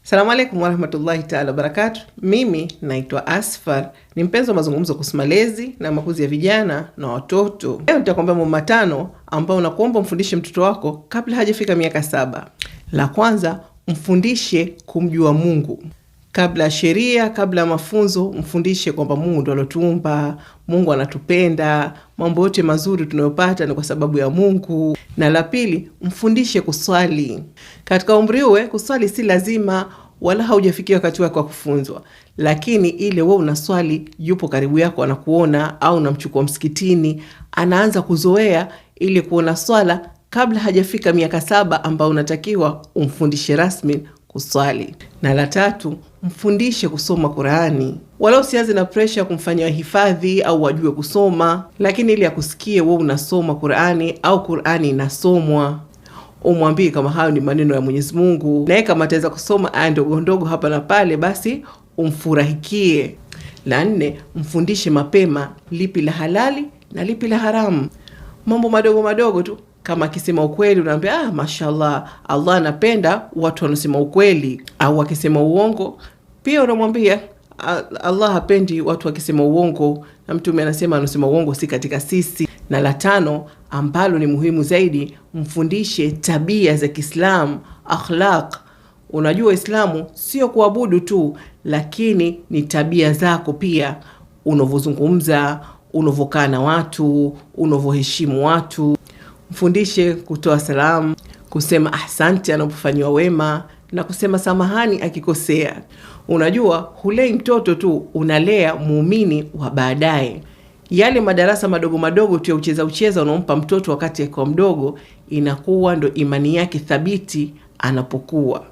Salamu alaikum warahmatullahi ta'ala barakatuh. Mimi naitwa Asfar, ni mpenzi wa mazungumzo kuhusu malezi na makuzi ya vijana na watoto. Leo nitakwambia mambo matano ambayo unakuomba mfundishe mtoto wako kabla hajafika miaka 7. La kwanza, mfundishe kumjua Mungu. Kabla ya sheria, kabla ya mafunzo, mfundishe kwamba Mungu ndo alotuumba, Mungu anatupenda, mambo yote mazuri tunayopata ni kwa sababu ya Mungu. Na la pili, mfundishe kuswali. Katika umri uwe, kuswali si lazima wala haujafikia wakati wake wa kufunzwa. Lakini ile wewe unaswali, yupo karibu yako anakuona, au unamchukua msikitini, anaanza kuzoea ili kuona swala kabla hajafika miaka 7 ambao unatakiwa umfundishe rasmi kuswali. Na la tatu, mfundishe kusoma Qur'ani. Wala usianze na pressure kumfanya hifadhi au wajue kusoma, lakini ili akusikie wewe unasoma Qur'ani au Qur'ani inasomwa. Umwambie kama hayo ni maneno ya Mwenyezi Mungu. Na kama ataweza kusoma aya ndogo ndogo hapa na pale, basi umfurahikie. La 4, mfundishe mapema lipi la halali na lipi la haramu. Mambo madogo madogo tu. Kama akisema ukweli unaambia mashallah, Allah anapenda watu wanasema ukweli. Au akisema uongo pia unamwambia Allah hapendi watu wakisema uongo, na Mtume anasema anasema uongo si katika sisi. Na la 5 ambalo ni muhimu zaidi, mfundishe tabia za Kiislamu, akhlaq. Unajua Islamu sio kuabudu tu, lakini ni tabia zako pia, unavyozungumza, unavyokaa na watu, unavyoheshimu watu. Mfundishe kutoa salamu, kusema asante anapofanywa wema, na kusema samahani akikosea. Unajua hulei mtoto tu, unalea muumini wa baadaye. Yale madarasa madogo madogo tu ya ucheza unaompa mtoto wakati akiwa mdogo, inakuwa ndo imani yake thabiti anapokuwa.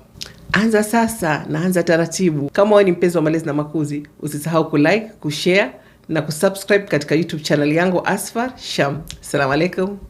Anza sasa na anza taratibu. Kama wewe ni mpenzi wa malezi na makuzi, usisahau kulike, kushare na kusubscribe katika YouTube channel yangu Asfar Sham. Assalamu alaikum.